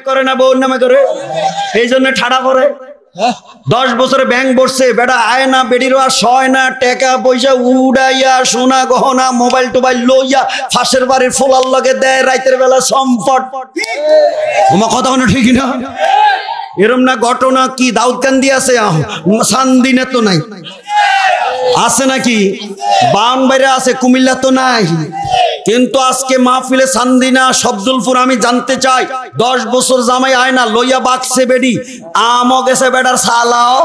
করে না বউর নামে করে, এই জন্য ঠাড়া করে। 10 বছরে ব্যাংক বসছে, বেটা আয় না, বেডিরও আর সয় না, টাকা পয়সা উড়াইয়া সোনা গহনা মোবাইল টোবাইল লইয়া ফাঁসের বাড়ির ফোলার লগে দেয়, রাতের বেলা সম্পট। তোমার কথা কোনো ঠিক না? এরম না ঘটনা কি দাউদকান্দি আছে, সান্দিনে তো নাই, আছে নাকি? বাউনবাড়িয়া আছে, কুমিল্লা তো নাই। কিন্তু আজকে মাহফিলে সান্দিনা শব্দুলপুর আমি জানতে চাই, 10 বছর জামাই আয়না লইয়া বাকছে বেডি, আমও গেছে বেটার সালাও।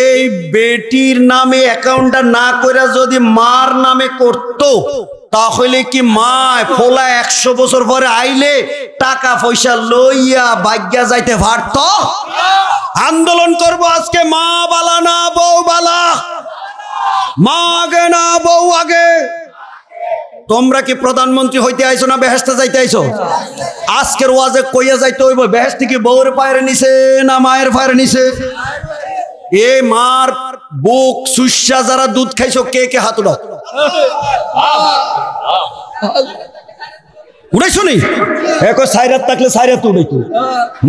এই বেটির নামে অ্যাকাউন্টটা না করে যদি মার নামে করতো, তাহলে কি মা ফোলা 100 বছর পরে আইলে টাকা পয়সা লইয়া ভাগ্যা যাইতে পারত? আন্দোলন করব আজকে, মা বালা না বউ বালা, মা আগে না বউ আগে। তোমরা কি প্রধানমন্ত্রী হইতে আইছো না বেহেশতে যাইতে আইছো? আজকের ওয়াজে কইয়া যাইতে হইব, বেহেশতে কি বউর পায়ের নিছে না মায়ের পায়ের নিছে? এ মার বুক সুস্যা যারা দুধ খাইছো, কে কে হাত উঠাও। উড়াইছো নি? একই সাইরাত থাকলে সাইরাত উড়াইতো,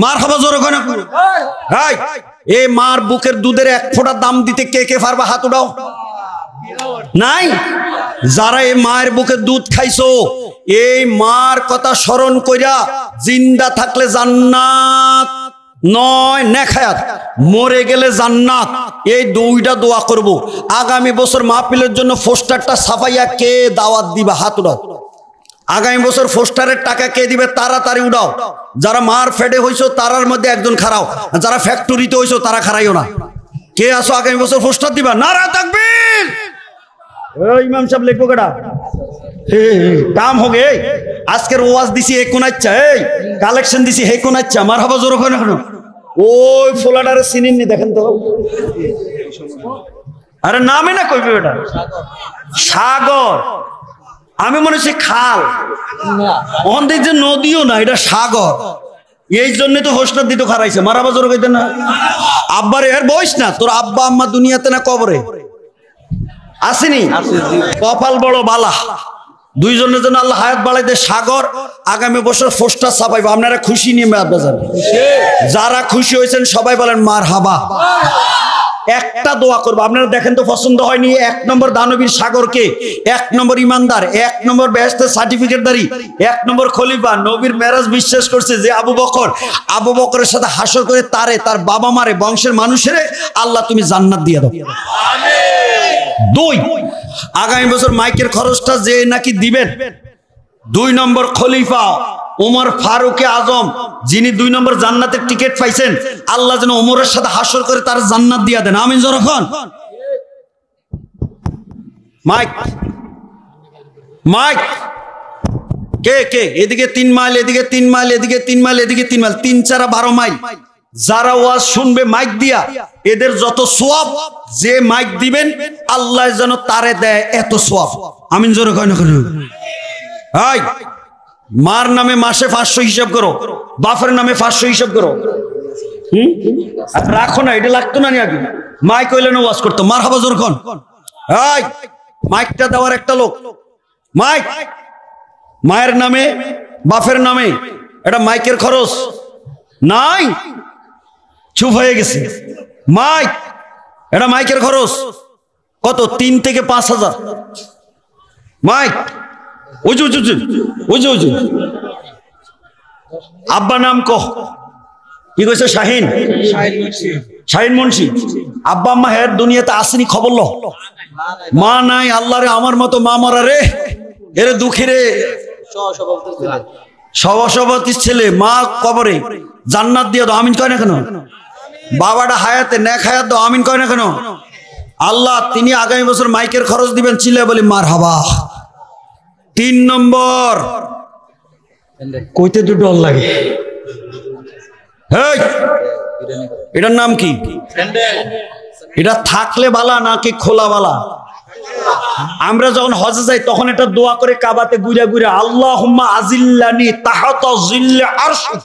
মার খাবা জোর ওখানে। এ মার বুকের দুধের 1 ফোঁটা দাম দিতে কে কে পারবা? হাত উঠাও। নাই? যারা এই মায়ের বুকে দুধ খাইছো, এই মার কথা স্মরণ কইরা জিন্দা থাকলে জান্নাত নয় নেখায়াত, মরে গেলে জান্নাত, এই 2টা দোয়া করব। আগামী বছর মাহফিলের জন্য পোস্টারটা ছাপাইয়া কে দাওয়াত দিবা? হাত উঠাও। আগামী বছর পোস্টারের টাকা কে দিবে? তাড়াতাড়ি উঠাও। যারা মার ফেডে হইছো তারার মধ্যে একজন খাড়াও, যারা ফ্যাক্টরিতে হইছো তারা খাড়াইও না। কে আসো আগামী বছর পোস্টার দিবা? নারা তাকবীর। ইমাম সাহেব লিখবো কেডা? কাম হোক। আজকের ওয়াজ দিছি হে কোন আচ্ছা, এই কালেকশন দিছি হে কোন আচ্ছা, মারহাবা জোর ওখানে। ওই ফোলাটারে চিনিনি দেখেন তো, আরে নামে না কইবে এটা সাগর, আমি মনে হচ্ছে খাল, অনেক যে নদীও না, এটা সাগর। এই জন্য তো হোস্টার দিতে খারাইছে, মারহাবা জোর কইতে না। আব্বার এর বয়স না, তোর আব্বা আম্মা দুনিয়াতে না কবরে আসেনি? কপাল বড় বালা, 2 জনের জন্য আল্লাহ হায়াত বাড়াইতে। সাগর আগামী বছর পোস্টার ছাপাইবো, আপনারা খুশি নিয়ে বাজার। যারা খুশি হয়েছেন সবাই বলেন মারহাবা। একটা দোয়া করবো, আপনারা দেখেন তো পছন্দ হয়নি? 1 নম্বর দানবীর সাগরকে, 1 নম্বর ইমানদার, 1 নম্বর বেহেশতের সার্টিফিকেটদারি, 1 নম্বর খলিফা, নবীর মেরাজ বিশ্বাস করছে যে আবু বকরের সাথে হাসর করে তার বাবা মারে বংশের মানুষের আল্লাহ তুমি জান্নাত দিয়ে দাও। 2 আগামী বছর মাইকের খরচটা যে নাকি দিবেন, 2 নম্বর খলিফা ওমর ফারুক আজম, যিনি 2 নম্বর জান্নাতের টিকিট পাইছেন, আল্লাহ যেন ওমরের সাথে হাসর করে তার জান্নাত দিয়া দেন। আমিন যখন মাইক মাইক কে কে এদিকে 3 মাইল, এদিকে 3 মাইল, এদিকে 3 মাইল, এদিকে 3 মাইল, 3 4 12 মাইল। যারা ওয়াজ শুনবে মাইক দিয়া, এদের যত সওয়াব, যে মাইক দিবেন আল্লাহ যেন তারে দেয় এত সওয়াব। আমিন জোরে কয় না কেন? হাই, মার নামে মাসে 500 হিসাব করো, বাপের নামে 500 হিসাব করো। রাখো না, এটা লাগতো না আগে। মাইক হইলে না ওয়াজ করতো, মারহাবা জোরে কোন। হাই, মাইকটা দেওয়ার একটা লোক, মাইক মায়ের নামে বাপের নামে, এটা মাইকের খরচ নাই, চুপ হয়ে গেছে। মাইক, এটা মাইকের খরচ কত? 3 থেকে 5,000 মাইক। আব্বা নাম কহ, কি কইছে? শাহিন মুন্সি। আব্বা আম্মা হের দুনিয়াতে আসেনি, খবর লো। মা নাই, আল্লাহ রে আমার মতো মা মরা রে, এর দুঃখে রে। সভাপতির ছেলে, মা কবরে, জান্নাত দিয়ে দাও। আমিন কয় না কেন? বাবাটা হায়াতে নেক হায়াত দাও। আমিন কয় না কেন? আল্লাহ তিনি আগামী বছর মাইকের খরচ দিবেন, চিল্লা বলি মারহাবা। 3 নম্বর কইতে দুটো লাগে, এটার নাম কি? এটা থাকলে বালা নাকি খোলা বালা? আমরা যখন হজে যাই তখন এটা দোয়া করে কাবাতে গুইরা গুইরা, আল্লাহুম্মা আজিল্লানি তাহাতা জিল্লি আরশিক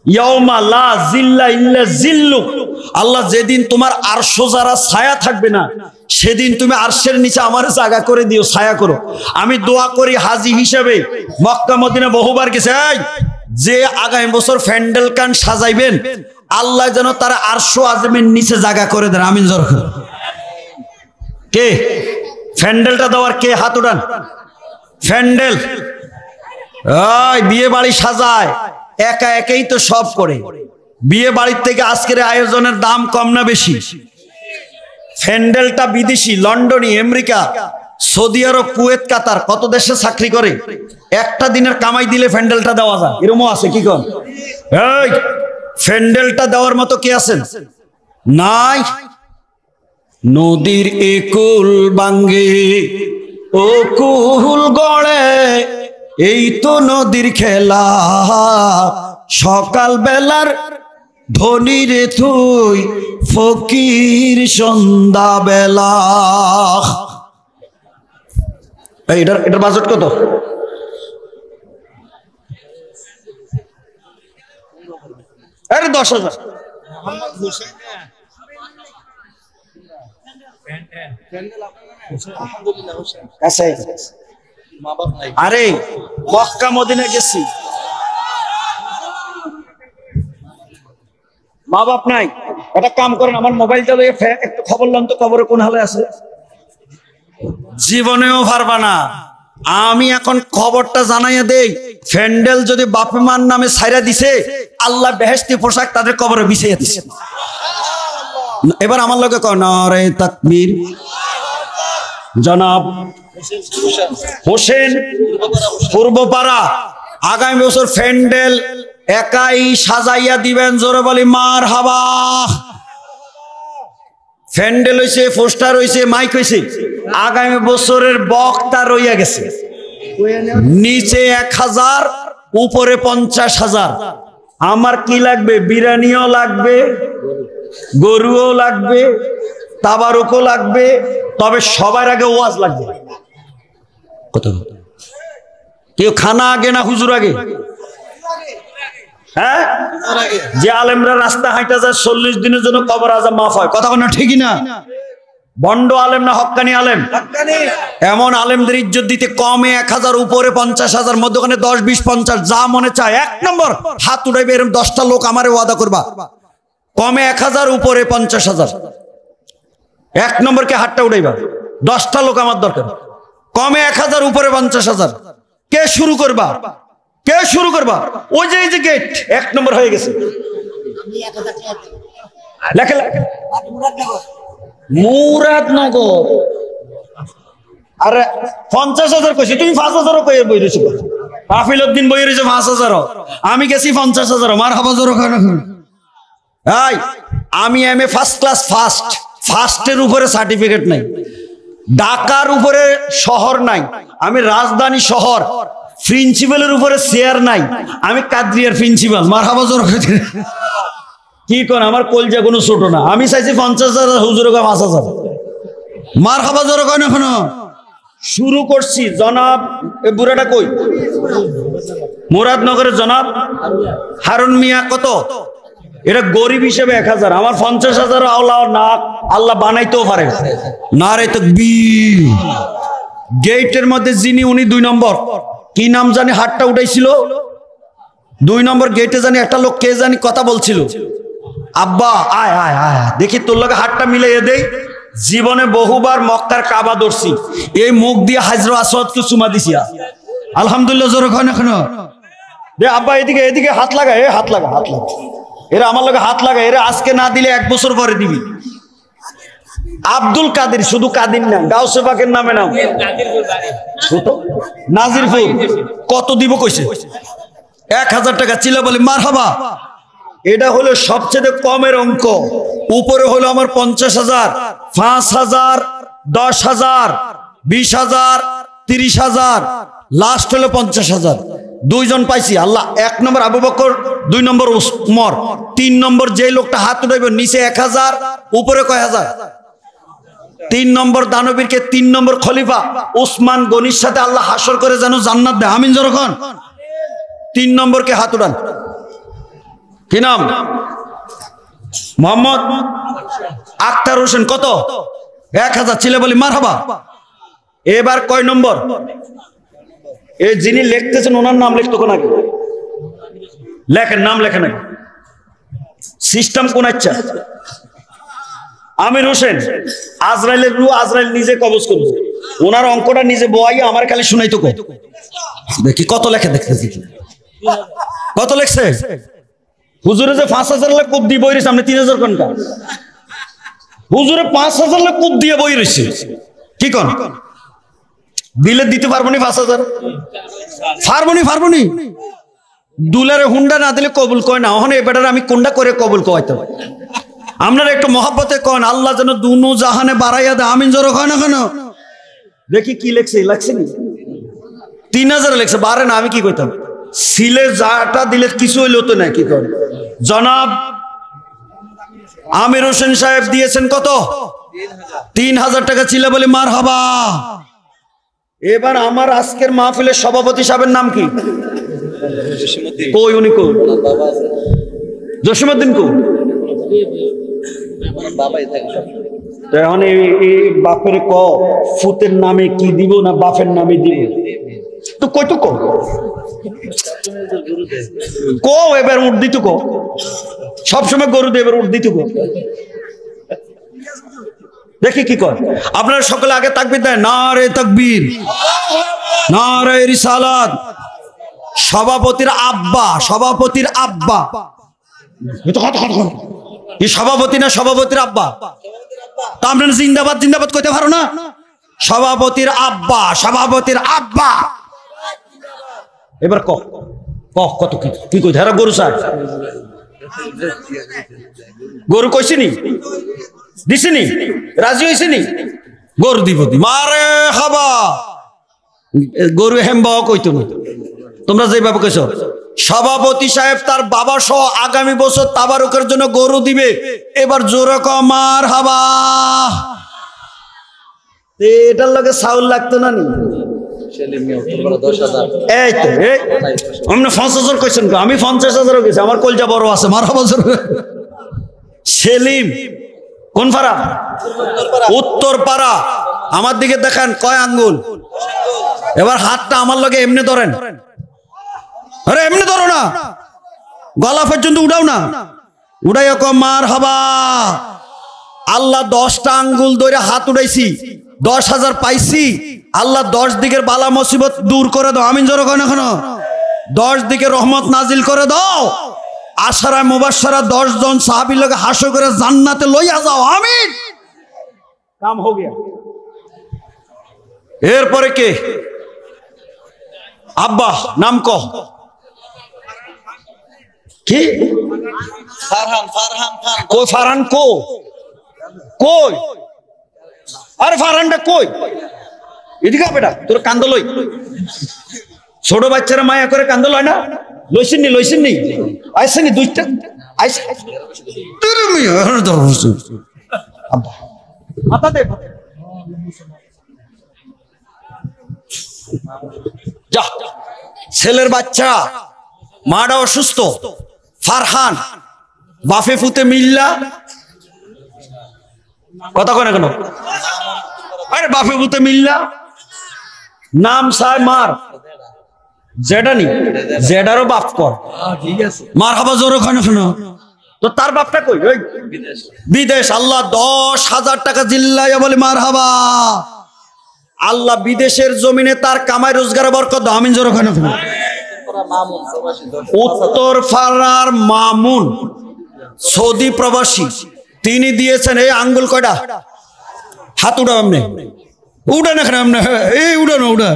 ইয়াউমা লা জিল্লা ইল্লা জিল্লুক। আল্লাহ যেদিন তোমার আরশ যারা ছায়া থাকবে না, সেদিন তুমি আরশের নিচে আমার জায়গা করে দিও, ছায়া করো। আমি দোয়া করি হাজী হিসেবে, মক্কা মদিনা বহুবার গেছে, যে আগামী বছর প্যান্ডেল কান সাজাইবেন আল্লাহ যেন তার আরশো আজমের নিচে জায়গা করে দেন। আমিন জোরে। কে প্যান্ডেলটা দেওয়ার? কে? হাত উঠান। প্যান্ডেল ওই বিয়ে বাড়ি সাজায় একা একাই তো সব করে। বিয়ে বাড়ির থেকে আজকের আয়োজনের দাম কম না বেশি? প্যান্ডেলটা বিদেশি, লন্ডনী, আমেরিকা, সৌদি আরব, কুয়েত, কাতার, কত দেশে চাকরি করে। একটা দিনের কামাই দিলে প্যান্ডেলটা দেওয়া যায়, এরকমও আছে। কি কন? এই প্যান্ডেলটা দেওয়ার মতো কে আছেন? নাই। নদীর একুল বাঙ্গে ও কুল গড়ে, এই তো নদীর খেলা। সকাল বেলার ধনী রে তুই, ফকির সন্ধ্যা বেলা। এটার বাজেট কত? আরে 10,000। আরে মক্কা মদিনা গেছি, মা বাপ নাই। একটা কাম করেন, আমার মোবাইলটা একটু খবর লন তো, কবরে কোন হালে আছে। জীবনেও পারবা না। আমি এখন খবরটা জানাইয়া দেই, প্যান্ডেল যদি বাপে মার নামে ছাইরা দিছে, আল্লাহ বেহেশতি পোশাক তাদের কবরে বিছাইয়া দিছে। এবার আমার লোকে কয় নারে তাকবীর। জনাব হোসেন পূর্বপাড়া আগামী বছর প্যান্ডেল একাই সাজাইয়া দিবেন। জোরে বলি মারহাবা। প্যান্ডেল হইছে, পোস্টার হইছে, মাইক হইছে, আগামী বছরের বক্তা রইয়া গেছে। নিচে 1000, উপরে 50,000। আমার কি লাগবে? বিরিয়ানিও লাগবে, গরুও লাগবে, তাবারুকও লাগবে, তবে সবার আগে ওয়াজ লাগবে। কত? কেউ খানা আগে না হুজুর আগে? হ্যাঁ, যে আলেমরা রাস্তা হাঁটা যায় 40 দিনের জন্য কবর আজাব মাফ হয়। কথা বলে ঠিকই না? বন্ড আলেম না হক্কানি আলেম? এমন আলেমদের ইজ্জত দিতে কমে 1000, উপরে 50,000, মধ্যখানে 10, 20, 50, যা মনে চায়। 1 নম্বর হাত উঠাইবে, এরকম 10টা লোক আমারে ওয়াদা করবা। কমে 1000, উপরে 50,000। 1 নম্বরকে হাতটা উঠাইবা, 10টা লোক আমার দরকার। কমে 1000, উপরে 50,000। কে শুরু করবা? কে শুরু করবা? ওই যে এই যে গেট 1 নম্বর হয়ে গেছে। লেখে মুরাদনগর। আরে 50,000 কইছি, তুমি 5,000 কই বই রইছো। আফিল উদ্দিন বই রইছে 5,000, আমি গেছি 50,000। মারহাবা জোরে কয় না? এই আমি এমএ ফার্স্ট ক্লাস, ফার্স্টের উপরে সার্টিফিকেট নাই। ঢাকার উপরে শহর নাই, আমি রাজধানী শহর। প্রিন্সিপালের উপরে চেয়ার নাই, আমি কাদ্রিয়ার প্রিন্সিপাল। মারহাবা জোরে কয়। কি কোন? আমার কলজা কোনো ছোট না। আমি চাইছি 50,000, হুজুরে কয় 5,000। মারহাবা জোরে কয় না? এখনো শুরু করছি। জনাব এ বুড়াটা কই? মুরাদনগরের জনাব হারুন মিয়া। কত? এটা গরিব হিসেবে 1000। আমার 50,000 আল্লাহ না, আল্লাহ বানাইতেও পারে না। রে তাকবীর। গেটের মধ্যে যিনি, উনি 2 নম্বর। কি নাম জানি? হাতটা উঠাইছিল 2 নম্বর গেটে। জানি একটা লোক, কে জানি কথা বলছিল। আব্বা আয় আয় আয়, দেখি তোর লগে হাতটা মিলাইয়া দেই। জীবনে বহুবার মক্কার কাবা ধরছি, এই মুখ দিয়ে হাজর আসওয়াদকে চুমা দিছি। আলহামদুলিল্লাহ জোরে কয় না? এখনো দে আব্বা, এদিকে এদিকে হাত লাগা, হাত লাগা, হাত লাগা। এরা আমার লগে হাত লাগা, এরা আজকে না দিলে 1 বছর পরে দিবি। আব্দুল কাদের, শুধু কাদির না, গাউসে পাকের নামে নাও। নাজিরপুর। কত দিব কইছে? 1000 টাকা। চিল্লা বলি মারহাবা। এটা হলো সবচেয়ে কমের অঙ্ক। উপরে হলো আমার 50,000, 5,000, 10,000, 20,000, 30,000, লাস্ট হলো 50,000। 2 জন পাইছি আল্লাহ। 1 নম্বর আবু বকর, 2 নম্বর উমর, 3 নম্বর যে লোকটা হাত উঠাইবে নিচে 1000, উপরে কয় হাজার? 3 নম্বর দানবীরকে 3 নম্বর খলিফা উসমান গনির সাথে আল্লাহ হাসর করে যেন জান্নাত দেয়। আমিন জোরে কোন? 3 নম্বরকে হাত উঠান। কি নাম? মোহাম্মদ আক্তার হোসেন। কত? 1000। ছিলে বলি মারহাবা। এবার কয় নম্বর? এই যিনি লিখতেছেন ওনার নাম লিখতো কোন আগে? লেখেন, নাম লেখেন। সিস্টেম কোন? আচ্ছা, আমির হোসেন, আজরাইলের রু আজরাইল নিজে কবজ করবো। ওনার অঙ্কটা নিজে বয়াই আমার খালি শুনাই তো দেখি কত লেখে, দেখতেছি কত লেখছে। হুজুরে যে 5,000 লাখ কূপ দিয়ে বই রয়েছে, আপনি 3,000 ঘন্টা। হুজুরে 5,000 লাখ কূপ দিয়ে বই রয়েছে, কি কন? দিলে দিতে পারবো নি 5,000? পারবো নি। দুলারে হুন্ডা না দিলে কবুল কয় না। ওখানে এবার আমি কোনটা করে কবুল কয়তো? আপনারা একটু মহব্বতে কন, আল্লাহ যেন দুনো জাহানে বাড়াইয়া দেয়। আমিন জোরে কয় না কেন? দেখি কি লেখছে, লাগছে নি? 3,000 লেখছে, বাড়ে না। আমি কি কইতাম? সিলে যাটা দিলে কিছু হইলো তো না, কি করে? জনাব আমির হোসেন সাহেব দিয়েছেন কত? 3,000 টাকা ছিল বলে মার হাবা। এবার আমার আজকের মাহফিলের সভাপতি সাহেবের নাম কি? কই উনি? কই জসিমউদ্দিন? কই এখন এই বাপের ক ফুতের নামে কি দিব না বাপের নামে দিব? তো কই তো কো এবার উঠ দিত কো, সবসময় গরু দিয়ে এবার উঠ দিত কো। দেখি কি কর। আপনারা সকলে আগে তাকবীর দেয়, নারে তাকবীর, নারে রিসালাত। সভাপতির আব্বা, সভাপতির আব্বা, এই সভাপতি না সভাপতির আব্বা? তা আপনারা জিন্দাবাদ জিন্দাবাদ কইতে পারো না? সভাপতির আব্বা, সভাপতির আব্বা। এবার কত কি কই? ধারা গরু স্যার, গরু কইছিনি, দিছিনি, রাজি হইছিনি, গরু দিব। মারে খাবা গরু হেম্বা কইতো না। তোমরা যেভাবে কইছো, সভাপতি সাহেব তার বাবা সহ আগামী বছর তাবারুকের জন্য গরু দিবে। এবার জোরে ক মার হাবা। এটার লগে চাউল লাগতো না নি? এই তো 50,000 কইছেন, আমি 50,000 গেছি। আমার কলজা বড় আছে, মার হাবা জোরে। সেলিম কোন পাড়া? উত্তর পাড়া। আমার দিকে দেখান, কয় আঙ্গুল? এবার হাতটা আমার লগে এমনি ধরেন। আরে এমনি ধরো না, গলা পর্যন্ত উঠাও না, উঠাইয়া কো মার হাবা। আল্লাহ 10টা আঙ্গুল ধরে হাত উঠাইছি, 10,000 পাইছি। আল্লাহ 10 দিকের বালা মুসিবত দূর করে দাও। আমিন জোরে কয় না কেন? 10 দিকে রহমত নাজিল করে দাও। আশারা মুবাশশারা 10 জন সাহাবীর লগে হাসর করে জান্নাতে লইয়া যাও। আমিন। কাম হো গিয়া। এরপরে কে? আব্বা নাম কহ কি? ফারহান খান। কই ফারহান? কই? আরে ফারহানটা কই? এদিকে বেটা, তোর কান্দল লই। ছোট বাচ্চারা মায়া করে কান্দল হয় না? লইছেননি আইসেনি দুইটা আইসে তোর মিয়া ধরছ। আব্বা মাথা দে, যা। ছেলের বাচ্চা, মাটা অসুস্থ। ফারহান বাফে ফুতে মিল্লা, কথা কয় না কেন? আরে বাফে ফুতে মিল্লা নাম সাই মার জেডানি, জেডারও বাপ কর। মার হাবা জোরে কয় না কেন? তো তার বাপটা কই? ওই বিদেশ। আল্লাহ 10,000 টাকা জিল্লাইয়া বলে মার হাবা। আল্লাহ বিদেশের জমিনে তার কামাই রোজগারে বরকত দাও। আমিন জোরে কয় না কেন? উত্তর ফারার মামুন সৌদি প্রবাসী, তিনি দিয়েছেন এই আঙ্গুল কয়টা? হাত উড়া এমনি উড়া না কেন? এমনি এই উড়া না উড়া।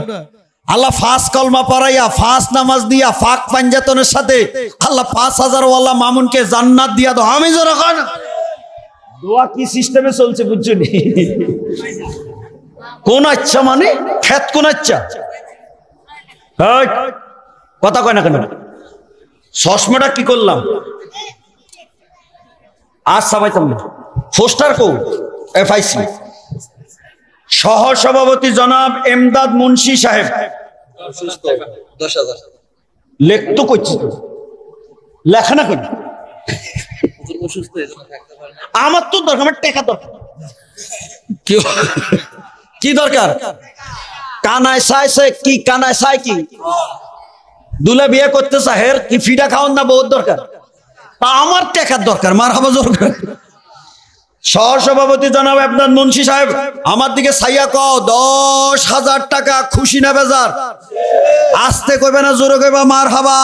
আল্লাহ ফাঁস কলমা পড়াইয়া, ফাঁস নামাজ দিয়া, ফাঁক পাঞ্জাতনের সাথে আল্লাহ 5,000 ওয়ালা মামুনকে জান্নাত দিয়া দাও। আমি জোরে কয় না? দোয়া কি সিস্টেমে চলছে বুঝছো নি? কোন আচ্ছা মানে খেত কোন আচ্ছা? কথা কয় না কেন? চশমাটা কি করলাম? আজ সাবাইতাম না। পোস্টার কো এফআইসি সহ সভাপতি জনাব এমদাদ মুন্সি সাহেব। 10,000 লেখতো করছি, লেখা না কেন? আমার তো দরকার, আমার টাকা দরকার। কি দরকার? কানায় চাইছে কি? কানায় চাই কি? দুলা বিয়ে করতে চাহের কি ফিডা খাওয়ান না বহুত দরকার, তা আমার টাকার দরকার। মারহাবা দরকার। সহসভাপতি জনাব আবনাদ মুন্সি সাহেব আমার দিকে ছাইয়া ক 10,000 টাকা, খুশি না বেজার? আস্তে কইবে না জোরে কইবা মারহাবা।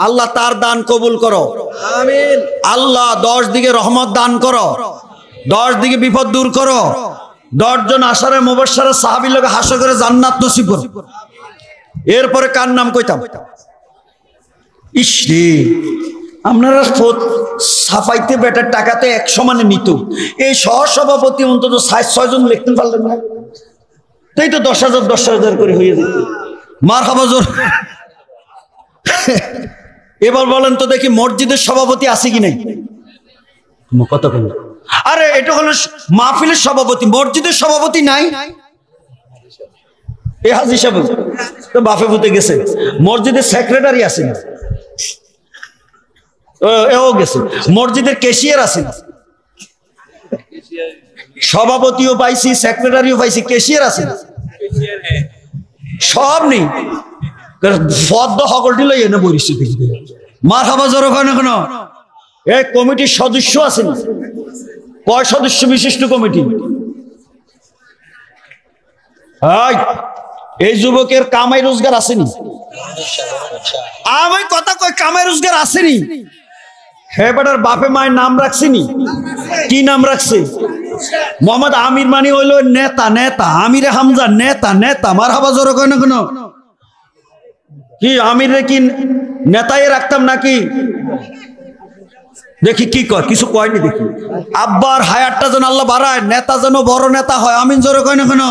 আল্লাহ তার দান কবুল করো, আমিন। আল্লাহ 10 দিকে রহমত দান করো, 10 দিকে বিপদ দূর করো, 10 জন আশারে মুবাশশারে সাহাবীর লগে হাসর করে জান্নাত নসিব করো। এরপরে কার নাম কইতাম? ইসরে আপনারা সাফাইতে বেটার টাকা তো 1 সমানে নিত, এই সহসভাপতি অন্তত 6 জন লিখতে পারলেন না, তাই তো 10,000 10,000 করে হয়ে যেত। মারহাবা জোর। এবার বলেন তো দেখি মসজিদের সভাপতি আছে কি নাই? কত বল? আরে এটা হলো মাহফিলের সভাপতি, মসজিদের সভাপতি নাই। এ হাজি সাহেব তো বাফে ফুটে গেছে, মসজিদের সেক্রেটারি আছে না, এও গেছে, মসজিদের ক্যাশিয়ার আছে না, সভাপতিও পাইছি, সেক্রেটারিও পাইছি, ক্যাশিয়ার আছে না, সব নেই। পদ্ম হকলটি লই এনে পরিস্থিতি মারহাবা জোর ওখানে কেন? এই কমিটির সদস্য আছেন, কয় সদস্য বিশিষ্ট কমিটি? এই যুবকের কামাই রোজগার আসেনি? আমি কথা কই কামাই রোজগার আসেনি? হ্যাঁ বেটার বাপে মায়ের নাম রাখছিনি, কি নাম রাখছে? মোহাম্মদ আমির মানে হইলো নেতা, নেতা আমিরে হামজা নেতা, নেতা। মারহাবা জোর ওখানে কেন? কি আমিরে কি নেতাই রাখতাম নাকি? দেখি কি কয়, কিছু কয়নি দেখি। আব্বার হায়াতটা যেন আল্লাহ বাড়ায়, নেতা যেন বড় নেতা হয়, আমিন জোরে কয় না কেন?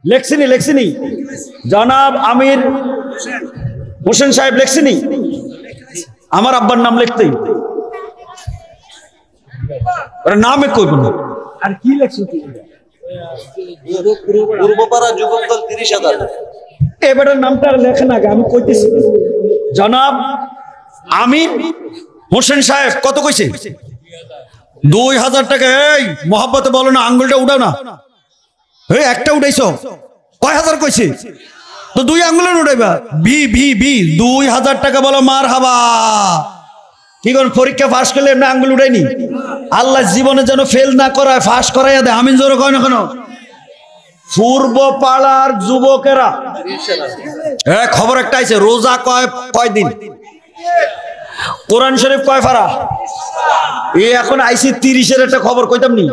লেখছিনি লেখছিনি জনাব আমির হোসেন সাহেব লেখছিনি, আমার আব্বার নাম লিখতেই নামে কইব না। আর কি লেখছি? পূর্বপাড়া যুবক দল 30,000। এবারের নামটা লেখেন আগে, আমি কইতেছি। জনাব আমির হোসেন সাহেব কত কইছে? 2,000 টাকা। এই মোহাব্বতে বলো না, আঙ্গুলটা উঠাও না। এই একটা উঠাইছো, কয় হাজার কইছে? তো 2 আঙ্গুলের উঠাইবা। বি বি বি 2,000 টাকা বলো মারহাবা। কি কোন পরীক্ষা পাস করলে এমনি আঙ্গুল উঠাইনি? আল্লাহ জীবনে যেন ফেল না করায়, পাস করাইয়া দেয়। আমিন জোরে কয় না কেন? পূর্ব পাড়ার যুবকেরা খবর একটা আইছে, রোজা কয় দিন, কোরআন শরীফ কয় পারা? এই এখন আইসি 30-এর একটা খবর কইতাম নি,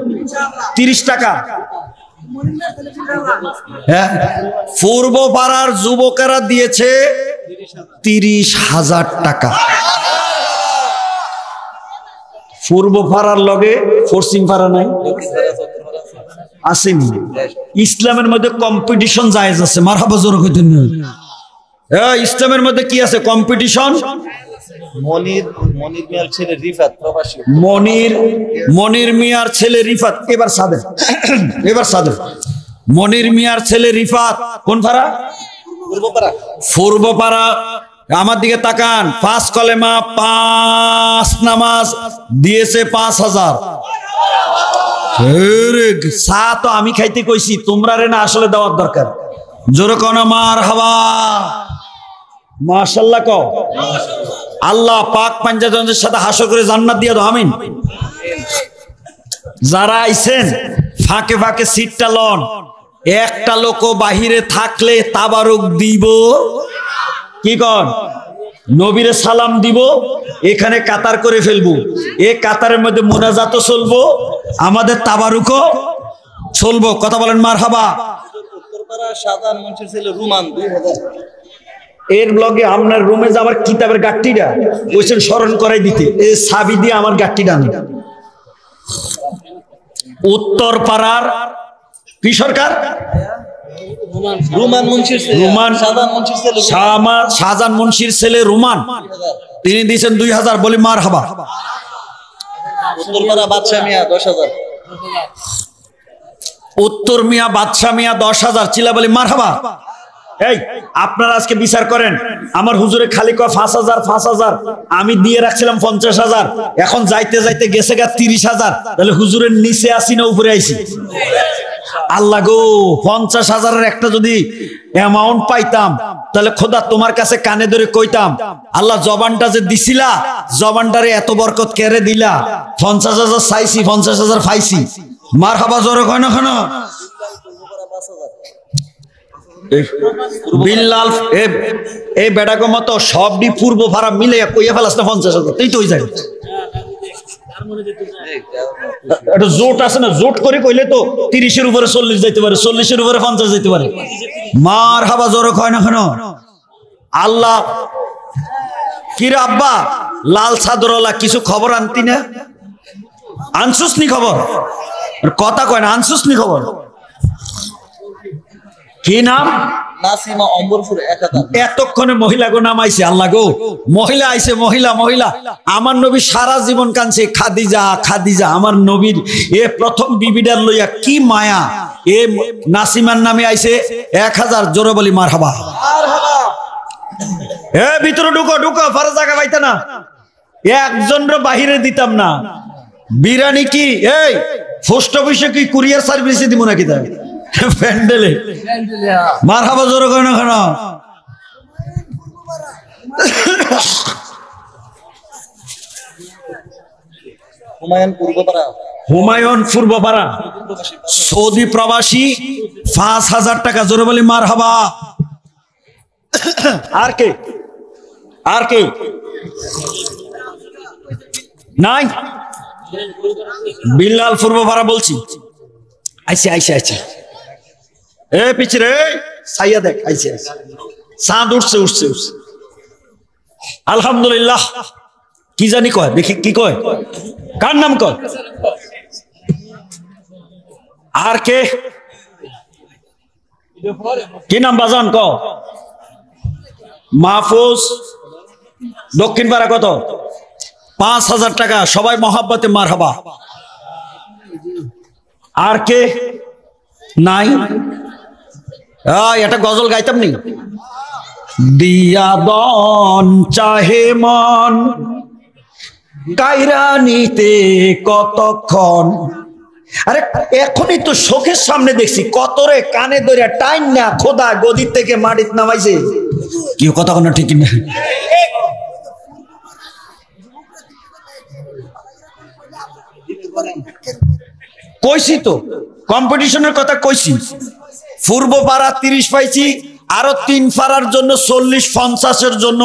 30 টাকা। হ্যাঁ, পূর্ব পাড়ার যুবকেরা দিয়েছে 30,000 টাকা। পূর্ব পাড়ার লগে পশ্চিম পাড়া নাই, আসেনি। ইসলামের মধ্যে কম্পিটিশন জায়েজ আছে। মারহাবা জোরে কইতেন না? ইসলামের মধ্যে কি আছে? কম্পিটিশন। মনির মিয়ার ছেলে রিফাত প্রবাসী, মনির মিয়ার ছেলে রিফাত। এবার সাদে, এবার সাদে। মনির মিয়ার ছেলে রিফাত কোন পাড়া? পূর্বপাড়া। আমার দিকে তাকান। 5 কলেমা 5 নামাজ দিয়েছে 5,000। চা তো আমি খাইতে কইছি, তোমরা রে না আসলে দেওয়ার দরকার। জোরে কও না মারহাবা। মাশাআল্লাহ কও। আল্লাহ পাক পাঞ্জাতনের সাথে হাসর করে জান্নাত দিয়ে দাও, আমিন। যারা আইছেন ফাঁকে ফাঁকে সিটটা লন, একটা লোক বাহিরে থাকলে তাবারুক দিব, কি কর? নবীরে সালাম দিব, এখানে কাতার করে ফেলবো। এই কাতারের মধ্যে মুনাজাতও চলবো, আমাদের তাবারুকও চলবো। কথা বলেন মারহাবা। সাধারণ মানুষের ছেলে রুমান 2000। এর ব্লগে আপনার রুমে যাবার কিতাবের গাট্টিটা ওইসব স্মরণ করাই দিতে, এই চাবি দিয়ে আমার গাট্টিটা আনি। উত্তর পাড়ার কি সরকার? রুমান মুন্সির ছেলে, রুমান শাহজাহান মুন্সির ছেলে রুমান, তিনি দিয়েছেন 2,000। বলি মারহাবা। উত্তর পাড়া বাদশা মিয়া 10,000। উত্তর মিয়া বাদশা মিয়া 10,000। চিলা বলি মারহাবা। এই আপনারা আজকে বিচার করেন, আমার হুজুরে খালি কয় 5,000 5,000, আমি দিয়ে রাখছিলাম 50,000, এখন যাইতে যাইতে গেছে গা 30,000। তাহলে হুজুরের নিচে আসি না উপরে আইছি? আল্লাহ গো, 50,000-এর একটা যদি অ্যামাউন্ট পাইতাম তাহলে খোদা তোমার কাছে কানে ধরে কইতাম, আল্লাহ জবানটা যে দিছিলা, জবানটারে এত বরকত কেড়ে দিলা, 50,000 চাইছি, 50,000 পাইছি। মারহাবা জোরে কয় না কেন? বিল্লাল এই বেটাকে মতো সবডি পূর্ব ভাড়া মিলে কইয়া ফেলাস না 50,000, তুই তো ওই যাই একটা জোট আছে না, জোট করে কইলে তো 30-এর উপরে 40 যাইতে পারে, 40-এর উপরে 50 যাইতে পারে। মারহাবা জোরে কয় না কেন? আল্লাহ কিরে আব্বা লাল চাদরওয়ালা কিছু খবর আনতি না? আনসুস নি খবর? কথা কয় না, আনসুস নি খবর? কি নাম? নাসিমা অম্বরপুর 1000। এতক্ষণে মহিলা গো নাম আইছে। আল্লাহ গো, মহিলা আইছে, মহিলা মহিলা। আমার নবী সারা জীবন কানছে খাদিজা খাদিজা। আমার নবীর এ প্রথম বিবিটার লইয়া কি মায়া। এ নাসিমার নামে আইছে 1000। জোরে বলি মারহাবা। এ ভিতরে ঢুকো ঢুকো, ফারা জায়গা পাইতা না, একজনের বাহিরে দিতাম না। বিরানি কি এই পোস্ট অফিসে কি কুরিয়ার সার্ভিসে দিব নাকি? তাই প্যান্ডেলে মারহাবা জোরে কয় না কেন? হুমায়ুন পূর্বপাড়া সৌদি প্রবাসী 5,000 টাকা। জোরে বলি মারহাবা। আর কে? আর কে নাই? বিল্লাল পূর্বপাড়া বলছি। আইসে আইসে আইসে এ পিছরে সাইয়া দেখ, আইসে আইসে চাঁদ উঠছে উঠছে উঠছে। আলহামদুলিল্লাহ। কি জানি কয়, দেখি কি কয়, কার নাম কয়? আর কে? কি নাম বাজান ক? মাহফুজ দক্ষিণ পাড়া। কত? 5,000 টাকা। সবাই মহাব্বতে মারহাবা। আর কে নাই? এটা গজল গাইতাম নি? দিয়া দন চাহে মন কাইরা নিতে কতক্ষণ। আরে এখনই তো চোখের সামনে দেখছি কত রে কানে ধরে টাইম না খোদা গদির থেকে মাটিত নামাইছে। কি কথা কোনো ঠিক না? কইছি তো কম্পিটিশনের কথা কইছি। পূর্ব পাড়া 30 পাইছি, আরো 3 পাড়ার জন্য 40-50-এর জন্য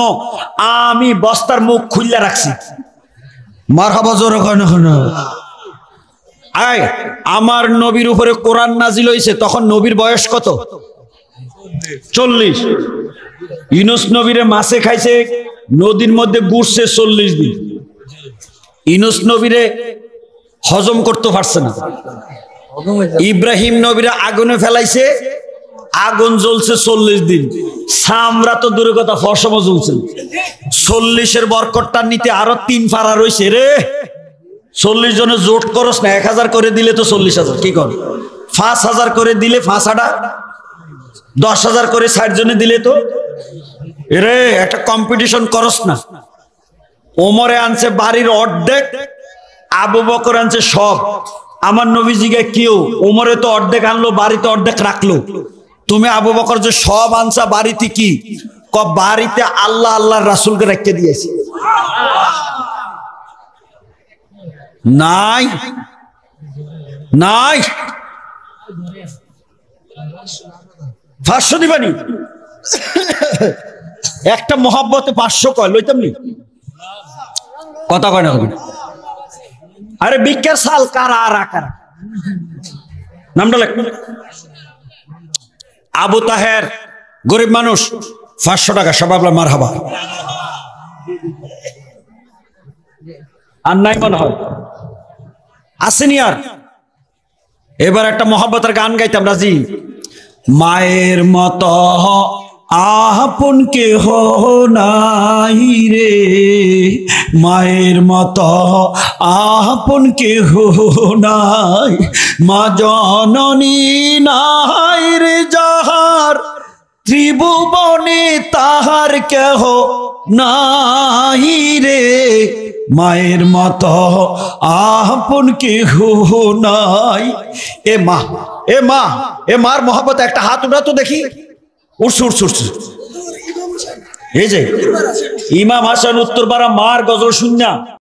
আমি বস্তার মুখ খুললে রাখছি। মারহাবা জোরে কয় না কেন? আয় আমার নবীর উপরে কোরআন নাজিল হইছে, তখন নবীর বয়স কত? 40। ইউনূস নবীরে মাছে খাইছে, নদীর মধ্যে ঘুরছে 40 দিন। ইউনূস নবীরে হজম করতে পারছে না। ইব্রাহিম নবীরা আগুনে ফেলাইছে, আগুন জ্বলছে 40 দিন। সামরা তো দূরের কথা, ফসমও জ্বলছে। 40-এর বরকতটা নিতে আরো 3 পাড়া রয়েছে রে। 40 জনে জোট করস না, 1000 করে দিলে তো 40,000। কি কর? 5,000 করে দিলে 5 10,000 করে 60 জনে দিলে তো রে একটা কম্পিটিশন করস না। ওমরে আনছে বাড়ির অর্ধেক, আবু বকর আনছে সব। আমার নবীজিকে কেউ ওমরে তো অর্ধেক আনলো, বাড়িতে অর্ধেক রাখলো। তুমি আবু বকর যে সব আনছা বাড়িতে, কি বাড়িতে আল্লাহ আল্লাহর রাসূলকে রেখে দিয়েছি। নাই নাই 500 দিবানি? একটা মহাব্বতে 500 কয় লইতাম নি? কথা কয় না? আরে বিজ্ঞার সাল কারা আর কারা নামটা লেখ। আবু তাহের গরিব মানুষ 500 টাকা। সবাই মারহাবা। আর নাই মনে হয় আসেনি আর। এবার একটা মহব্বতের গান গাইতাম রাজি। মায়ের মতো আপন কেহ নাই রে, মায়ের মতো আপন কেহ নাই, মা জননী নাই রে যাহার, ত্রিভুবনে তাহার কেহ নাই রে, মায়ের মতো আপন কেহ নাই। এ মা, এ মা, এ মার মহব্বত একটা হাত উঠা তো দেখি। উঠছে উঠছে উঠছে। এই যে ইমাম হাসান উত্তরপাড়া মার গজল শুননা